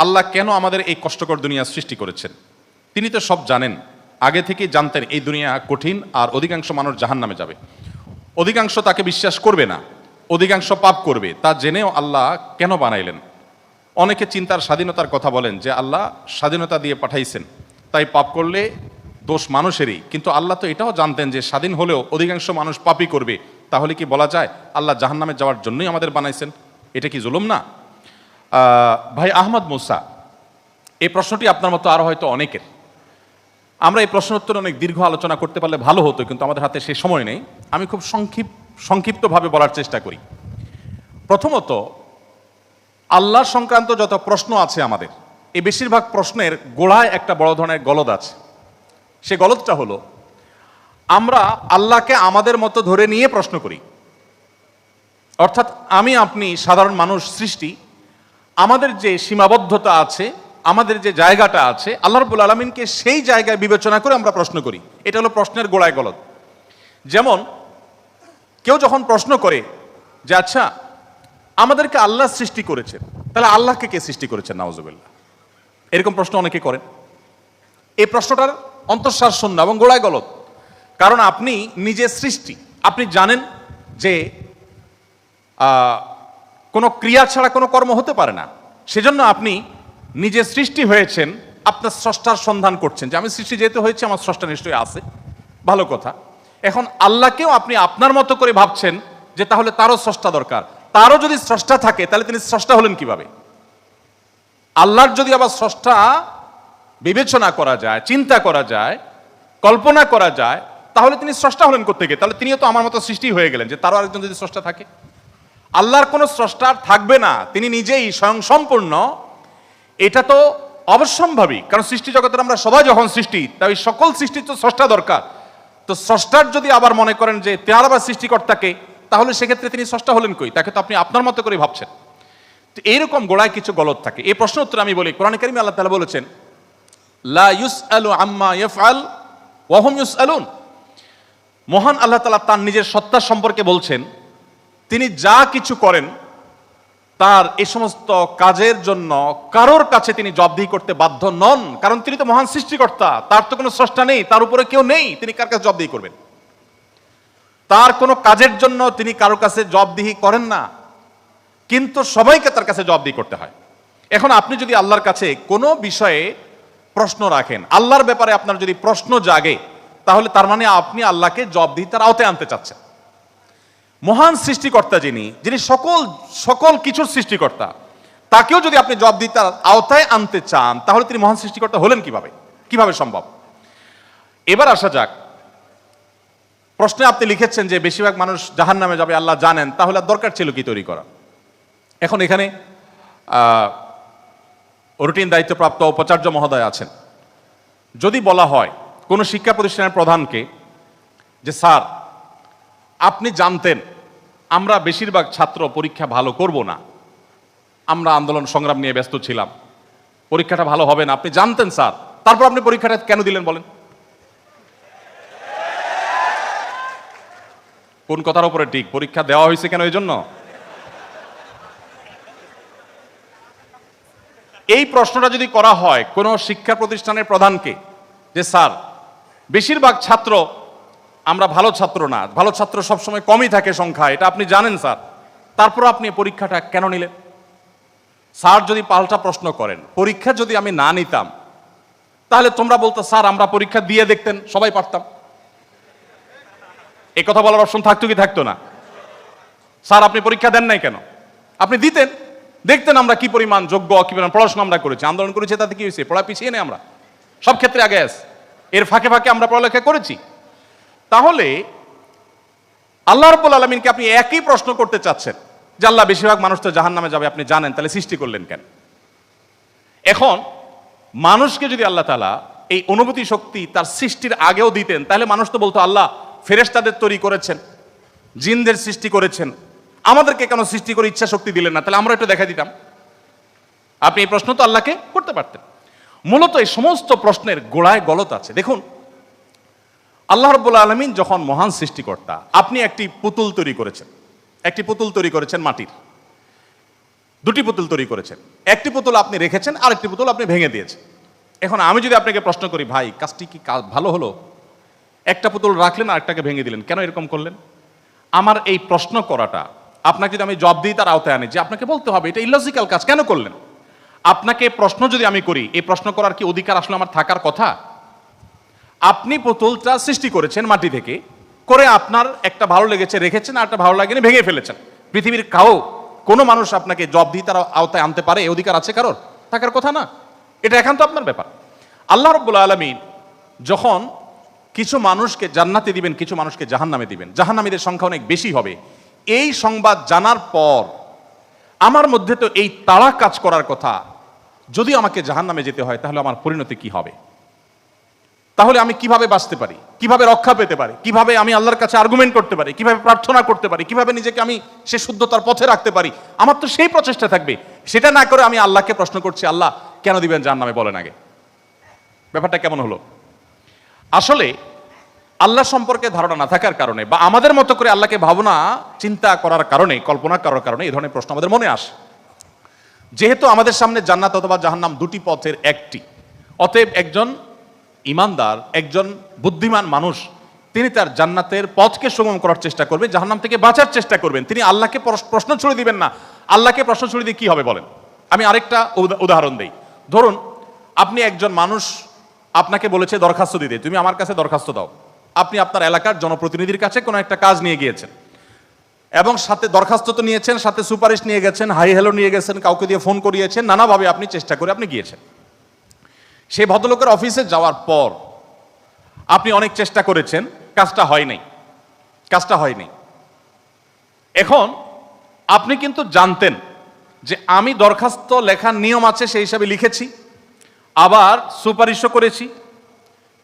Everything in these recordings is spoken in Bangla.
আল্লাহ কেন আমাদের এই কষ্টকর দুনিয়া সৃষ্টি করেছেন? তিনি তো সব জানেন, আগে থেকেই জানতেন এই দুনিয়া কঠিন, আর অধিকাংশ মানুষ জাহান্নামে যাবে, অধিকাংশ তাকে বিশ্বাস করবে না, অধিকাংশ পাপ করবে। তা জেনেও আল্লাহ কেন বানাইলেন? অনেকে চিন্তার স্বাধীনতার কথা বলেন যে আল্লাহ স্বাধীনতা দিয়ে পাঠাইছেন, তাই পাপ করলে দোষ মানুষেরই। কিন্তু আল্লাহ তো এটাও জানতেন যে স্বাধীন হলেও অধিকাংশ মানুষ পাপই করবে। তাহলে কি বলা যায় আল্লাহ জাহান্নামে যাওয়ার জন্যই আমাদের বানাইছেন? এটা কি জুলুম না? ভাই আহমদ মুসা, এই প্রশ্নটি আপনার মতো আরো হয়তো অনেকের। আমরা এই প্রশ্ন উত্তরে অনেক দীর্ঘ আলোচনা করতে পারলে ভালো হতো, কিন্তু আমাদের হাতে সে সময় নেই। আমি খুব সংক্ষিপ্তভাবে বলার চেষ্টা করি। প্রথমত, আল্লাহ সংক্রান্ত যত প্রশ্ন আছে আমাদের, এই বেশিরভাগ প্রশ্নের গোড়ায় একটা বড় ধরনের গলদ আছে। সে গলদটা হলো, আমরা আল্লাহকে আমাদের মতো ধরে নিয়ে প্রশ্ন করি। অর্থাৎ আমি আপনি সাধারণ মানুষ সৃষ্টি, আমাদের যে সীমাবদ্ধতা আছে, আমাদের যে জায়গাটা আছে, আল্লাহ রাব্বুল আলামিনকে সেই জায়গায় বিবেচনা করে আমরা প্রশ্ন করি। এটা হলো প্রশ্নের গোড়ায় গলদ। যেমন কেউ যখন প্রশ্ন করে যে আচ্ছা, আমাদেরকে আল্লাহ সৃষ্টি করেছেন, তাহলে আল্লাহকে কে সৃষ্টি করেছেন? নাউজুবিল্লাহ, এরকম প্রশ্ন অনেকে করেন। এই প্রশ্নটার অন্তঃসার শূন্য এবং গোড়ায় গলদ। কারণ আপনি নিজে সৃষ্টি, আপনি জানেন যে কোনো ক্রিয়া ছাড়া কোনো কর্ম হতে পারে না। সেজন্য আপনি নিজে সৃষ্টি হয়েছেন, আপনার স্রষ্টার সন্ধান করছেন যে আমি সৃষ্টি যেহেতু হয়েছে, আমার স্রষ্টা নিশ্চয়ই আছে, ভালো কথা। এখন আল্লাহকেও আপনি আপনার মতো করে ভাবছেন যে তাহলে তারও স্রষ্টা দরকার। তারও যদি স্রষ্টা থাকে তাহলে তিনি স্রষ্টা হলেন কিভাবে? আল্লাহর যদি আবার স্রষ্টা বিবেচনা করা যায়, চিন্তা করা যায়, কল্পনা করা যায়, তাহলে তিনি স্রষ্টা হলেন কোত্থেকে? তাহলে তিনিও তো আমার মতো সৃষ্টি হয়ে গেলেন, যে তারও আরেকজন যদি স্রষ্টা থাকে। আল্লাহর কোনো স্রষ্টা থাকবে না, তিনি নিজেই স্বয়ং সম্পূর্ণ। এটা তো অবশ্যম্ভাবী, কারণ সৃষ্টি জগতের আমরা সবাই যখন সৃষ্টি, তাই সকল সৃষ্টির তো স্রষ্টা দরকার। তো স্রষ্টার যদি আবার মনে করেন যে তার আবার সৃষ্টিকর্তাকে, তাহলে সেক্ষেত্রে তিনি স্রষ্টা হলেন কই? তাকে তো আপনি আপনার মতো করে ভাবছেন। তো এইরকম গোড়ায় কিছু গলদ থাকে। এই প্রশ্ন উত্তর আমি বলি, কোরআনে কারিমে আল্লাহ তাআলা বলেছেন, লা ইউসআলু আম্মা ইয়াফআল ওয়া হুম ইউসআলুন। মহান আল্লাহ তাআলা তার নিজের সত্তা সম্পর্কে বলছেন, তিনি যা কিছু করেন তার এই সমস্ত কাজের জন্য কারোর কাছে তিনি জবাবদিহি করতে বাধ্য নন। কারণ তিনি তো মহান সৃষ্টিকর্তা, তার তো কোনো স্রষ্টা নেই, তার উপরে কেউ নেই, তিনি কার কাছে জবাবদিহি করবেন? তার কোনো কাজের জন্য তিনি কারোর কাছে জবাবদিহি করেন না, কিন্তু সবাইকে তার কাছে জবাবদিহি করতে হয়। এখন আপনি যদি আল্লাহর কাছে কোনো বিষয়ে প্রশ্ন রাখেন, আল্লাহর ব্যাপারে আপনার যদি প্রশ্ন জাগে, তাহলে তার মানে আপনি আল্লাহকে জবাবদিহিতার আওতায় আনতে চাচ্ছেন। মহান সৃষ্টিকর্তা যিনি সকল কিছুর সৃষ্টিকর্তা, তাকেও যদি আপনি জবাবদিহিতার আওতায় আনতে চান, তাহলে তিনি মহান সৃষ্টিকর্তা হলেন কিভাবে সম্ভব? এবার আসা যাক, প্রশ্নে আপনি লিখেছেন যে বেশিরভাগ মানুষ জাহান্নামে যাবে আল্লাহ জানেন, তাহলে আর দরকার ছিল কি তৈরি করা? এখন এখানে রুটিন দায়িত্বপ্রাপ্ত উপাচার্য মহোদয় আছেন। যদি বলা হয় কোনো শিক্ষা প্রতিষ্ঠানের প্রধানকে যে স্যার, আপনি জানতেন আমরা বেশিরভাগ ছাত্র পরীক্ষা ভালো করব না, আমরা আন্দোলন সংগ্রাম নিয়ে ব্যস্ত ছিলাম, পরীক্ষাটা ভালো হবে না, আপনি জানতেন স্যার, তারপর আপনি পরীক্ষাটা কেন দিলেন বলেন? কোন কথার উপরে ঠিক? পরীক্ষা দেওয়া হয়েছে কেন? এই জন্য এই প্রশ্নটা যদি করা হয় কোনো শিক্ষা প্রতিষ্ঠানের প্রধানকে যে স্যার, বেশিরভাগ ছাত্র আমরা ভালো ছাত্র না, ভালো ছাত্র সবসময় কমই থাকে সংখ্যা, এটা আপনি জানেন স্যার, তারপর আপনি পরীক্ষাটা কেন নিলেন? স্যার যদি পাল্টা প্রশ্ন করেন, পরীক্ষা যদি আমি না নিতাম, তাহলে তোমরা বলতো স্যার আমরা পরীক্ষা দিয়ে দেখতেন, সবাই পারতাম। এই কথা বলার অপশন থাকতো কি থাকতো না? স্যার আপনি পরীক্ষা দেন নাই কেন? আপনি দিতেন, দেখতেন আমরা কি পরিমাণ যোগ্য, কি পরিমাণ পড়াশোনা আমরা করেছি, আন্দোলন করেছি, তাতে কি হয়েছে? পড়া পিছিয়ে নেই আমরা, সব ক্ষেত্রে আগে আছি, এর ফাঁকে ফাঁকে আমরা পড়ালেখা করেছি। তাহলে আল্লাহ রাব্বুল আলামিনকে আপনি একই প্রশ্ন করতে চাচ্ছেন যে আল্লাহ বেশিরভাগ মানুষ তো জাহান্নামে যাবে, আপনি জানেন, তাহলে সৃষ্টি করলেন কেন? এখন মানুষকে যদি আল্লাহ তাআলা এই অনুভূতি শক্তি তার সৃষ্টির আগেও দিতেন, তাহলে মানুষ তো বলতো আল্লাহ ফেরেশতাদের তৈরি করেছেন, জিনদের সৃষ্টি করেছেন, আমাদেরকে কেন সৃষ্টি করে ইচ্ছা শক্তি দিলেন না? তাহলে আমরা একটু দেখা দিতাম। আপনি এই প্রশ্ন তো আল্লাহকে করতে পারতেন। মূলত এই সমস্ত প্রশ্নের গোড়ায় গলদ আছে। দেখুন, আল্লাহ রাব্বুল আলামিন যখন মহান সৃষ্টিকর্তা, আপনি একটি পুতুল তৈরি করেছেন মাটির। দুটি পুতুল তৈরি করেছেন, একটি পুতুল আপনি রেখেছেন, আরেকটি পুতুল আপনি ভেঙে দিয়েছেন। এখন আমি যদি আপনাকে প্রশ্ন করি, ভাই কাজটি কি ভালো হলো? একটা পুতুল রাখলেন আর একটাকে ভেঙে দিলেন, কেন এরকম করলেন? আমার এই প্রশ্ন করাটা আপনাকে যদি আমি জবাব দিই তার আওতায় আনি, যে আপনাকে বলতে হবে এটা ইলজিক্যাল কাজ, কেন করলেন? আপনাকে প্রশ্ন যদি আমি করি, এই প্রশ্ন করার কি অধিকার আসলে আমার থাকার কথা? আপনি পুতুলটা সৃষ্টি করেছেন মাটি থেকে, করে আপনার একটা ভালো লেগেছে রেখেছেন, আর একটা ভালো লাগেনি ভেঙে ফেলেছেন। পৃথিবীর কোনো মানুষ আপনাকে জবাব দিয়ে তার আওতায় আনতে পারে? এই অধিকার আছে কারোর? থাকার কথা না। এটা একান্ত আপনার ব্যাপার। আল্লাহ রাব্বুল আলামিন যখন কিছু মানুষকে জান্নাতে দিবেন, কিছু মানুষকে জাহান্নামে দিবেন, জাহান্নামীদের সংখ্যা অনেক বেশি হবে, এই সংবাদ জানার পর আমার মধ্যে তো এই তাড়া কাজ করার কথা, যদি আমাকে জাহান্নামে যেতে হয় তাহলে আমার পরিণতি কি হবে? তাহলে আমি কিভাবে বাঁচতে পারি, কিভাবে রক্ষা পেতে পারি, কিভাবে আমি আল্লাহর কাছে আর্গুমেন্ট করতে পারি, কিভাবে প্রার্থনা করতে পারি, কিভাবে নিজেকে আমি সে শুদ্ধতার পথে রাখতে পারি? আমার তো সেই প্রচেষ্টা থাকবে। সেটা না করে আমি আল্লাহকে প্রশ্ন করছি, আল্লাহ কেন দিবেন জাহান্নামে বলেন আগে। ব্যাপারটা কেমন হলো? আসলে আল্লাহ সম্পর্কে ধারণা না থাকার কারণে, বা আমাদের মতো করে আল্লাহকে ভাবনা চিন্তা করার কারণে, কল্পনা করার কারণে এই ধরনের প্রশ্ন আমাদের মনে আসে। যেহেতু আমাদের সামনে জান্নাত অথবা জাহান্নাম দুটি পথের একটি, অতএব একজন ইমানদার, একজন বুদ্ধিমান মানুষ, তিনি তার জান্নাতের পথকে সুগম করার চেষ্টা করবে, জাহান্নাম থেকে বাঁচার চেষ্টা করবেন। তিনি আল্লাহকে প্রশ্ন ছুড়ে দিবেন না। আল্লাহকে প্রশ্ন ছুড়ে দিয়ে কি হবে বলেন? আমি আরেকটা উদাহরণ দেই। ধরুন আপনি একজন মানুষ, আপনাকে বলেছে দরখাস্ত দিতে, তুমি আমার কাছে দরখাস্ত দাও। আপনি আপনার এলাকার জনপ্রতিনিধির কাছে কোনো একটা কাজ নিয়ে গিয়েছেন, এবং সাথে দরখাস্ত তো নিয়েছেন, সাথে সুপারিশ নিয়ে গেছেন, হাই হ্যালো নিয়ে গেছেন, কাউকে দিয়ে ফোন করিয়েছেন, নানাভাবে আপনি চেষ্টা করে আপনি গিয়েছেন। সেই ভদ্রলোকের অফিসে যাওয়ার পর আপনি অনেক চেষ্টা করেছেন, কাজটা হয়নি। এখন আপনি কিন্তু জানতেন যে আমি দরখাস্ত লেখার নিয়ম আছে সেই হিসাবে লিখেছি, আবার সুপারিশও করেছি,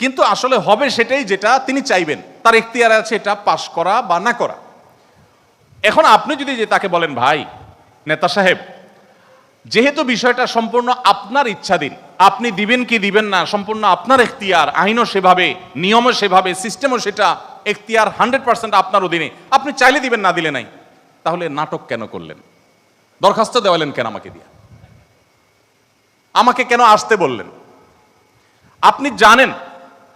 কিন্তু আসলে হবে সেটাই যেটা তিনি চাইবেন, তার এখতিয়ার আছে এটা পাশ করা বা না করা। এখন আপনি যদি যে তাকে বলেন, ভাই নেতা সাহেব, যেহেতু বিষয়টা সম্পূর্ণ আপনার ইচ্ছাধীন, আপনি দিবেন কি দিবেন না সম্পূর্ণ আপনার এখতিয়ার, আইনও সেভাবে, নিয়মও সেভাবে, সিস্টেমও সেটা, এখতিয়ার 100% আপনার অধীনে, আপনি চাইলে দিবেন, না দিলে নাই, তাহলে নাটক কেন করলেন? দরখাস্ত দেওয়ালেন কেন আমাকে দিয়ে? আমাকে কেন আসতে বললেন? আপনি জানেন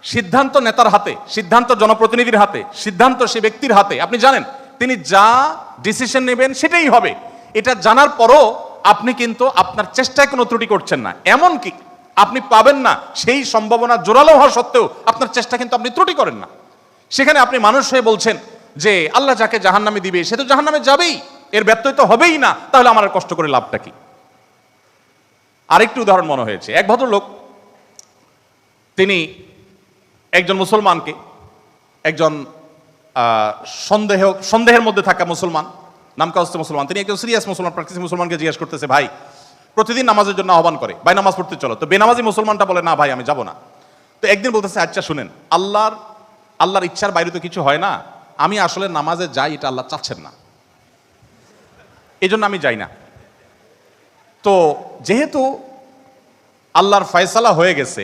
সিদ্ধান্ত নেতার হাতে, সিদ্ধান্ত জনপ্রতিনিধির হাতে, সিদ্ধান্ত সে ব্যক্তির হাতে। আপনি জানেন তিনি যা ডিসিশন নেবেন সেটাই হবে। এটা জানার পরও আপনি কিন্তু আপনার চেষ্টায় কোনো ত্রুটি করছেন না, এমনকি আপনি পাবেন না সেই সম্ভাবনা জোরালো হওয়া সত্ত্বেও আপনার চেষ্টা কিন্তু আপনি ত্রুটি করেন না। সেখানে আপনি মানুষ হয়ে বলছেন যে আল্লাহ যাকে জাহান্নামে দিবে সে তো জাহান্নামে যাবেই, এর ব্যত্যয় তো হবেই না, তাহলে আমার আর কষ্ট করে লাভটা কি? আরেকটি উদাহরণ মনে হয়েছে। এক ভদ্রলোক, তিনি একজন মুসলমানকে, একজন সন্দেহের মধ্যে থাকা মুসলমান, নামকাওস্তে মুসলমান, তিনি একজন সিরিয়াস মুসলমান, প্র্যাকটিসিং মুসলমানকে জিজ্ঞেস করতেছে, ভাই প্রতিদিন নামাজের জন্য আহ্বান করে, ভাই নামাজ পড়তে চলো। তো বেনামাজি মুসলমানটা বলে, না ভাই আমি যাব না। তো একদিন বলতেছে, আচ্ছা শুনেন, আল্লাহর ইচ্ছার বাইরে তো কিছু হয় না, আমি আসলে নামাজে যাই, এটা আল্লাহ চাচ্ছেন না, এই জন্য আমি যাই না। তো যেহেতু আল্লাহর ফয়সালা হয়ে গেছে,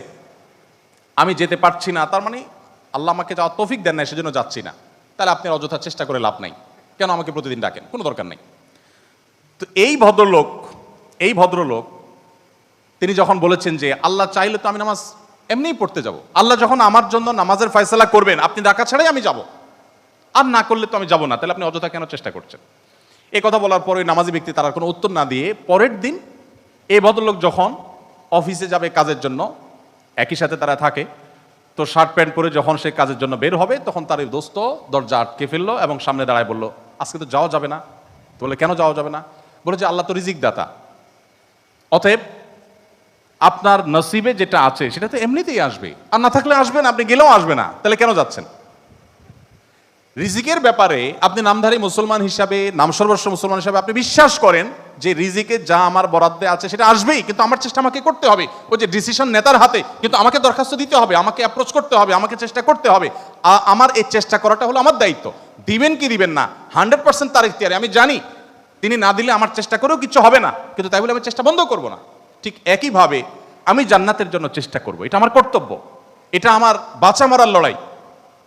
আমি যেতে পারছি না, তার মানে আল্লাহ আমাকে যাওয়ার তৌফিক দেন না, সেজন্য যাচ্ছি না। তাহলে আপনি অযথা চেষ্টা করে লাভ নাই, কেন আমাকে প্রতিদিন ডাকেন? কোনো দরকার নেই। তো এই ভদ্রলোক তিনি যখন বলেছেন যে আল্লাহ চাইলে তো আমি নামাজ এমনিই পড়তে যাব, আল্লাহ যখন আমার জন্য নামাজের ফয়সালা করবেন, আপনি ডাকা ছাড়াই আমি যাব, আর না করলে তো আমি যাব না, তাহলে আপনি অযথা কেন চেষ্টা করছেন? এই কথা বলার পরে নামাজি ব্যক্তি তার কোনো উত্তর না দিয়ে পরের দিন এই ভদ্রলোক যখন অফিসে যাবে কাজের জন্য, একই সাথে তারা থাকে, তো শার্ট প্যান্ট পরে যখন সে কাজের জন্য বের হবে, তখন তার এই দোস্ত দরজা আটকে ফেললো এবং সামনে দাঁড়ায় বলল, আজকে তো যাওয়া যাবে না। তো বলে, কেন যাওয়া যাবে না? বলে যে আল্লাহ তো রিজিক দাতা, অতএব আপনার নসিবে যেটা আছে সেটা তো এমনিতেই আসবে, আর না থাকলে আসবে না, আপনি গেলেও আসবে না, তাহলে কেন যাচ্ছেন? রিজিকের ব্যাপারে আপনি নামধারী মুসলমান হিসাবে, নামসর্বস্ব মুসলমান হিসাবে আপনি বিশ্বাস করেন যে রিজিকে যা আমার বরাদ্দে আছে সেটা আসবেই, কিন্তু আমার চেষ্টা আমাকে করতে হবে। ওই যে ডিসিশন নেতার হাতে, কিন্তু আমাকে দরখাস্ত দিতে হবে, আমাকে অ্যাপ্রোচ করতে হবে, আমাকে চেষ্টা করতে হবে। আমার এই চেষ্টা করাটা হলো আমার দায়িত্ব। দিবেন কি দিবেন না 100% তার ইখতিয়ারে। আমি জানি তিনি না দিলে আমার চেষ্টা করেও কিছু হবে না, কিন্তু তাই বলে আমি চেষ্টা বন্ধ করব না। ঠিক একইভাবে আমি জান্নাতের জন্য চেষ্টা করব, এটা আমার কর্তব্য, এটা আমার বাঁচা মরার লড়াই।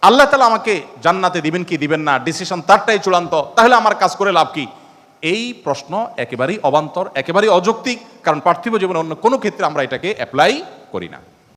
আল্লাহ তাআলা আমাকে জান্নাতে দিবেন কি দিবেন না ডিসিশন তারটাই চূড়ান্ত, তাহলে আমার কাজ করে লাভ কি? এই প্রশ্ন একেবারেই অবান্তর, একেবারেই অযৌক্তিক, কারণ পার্থিব জীবনে অন্য কোনো ক্ষেত্রে আমরা এটাকে অ্যাপ্লাই করি না।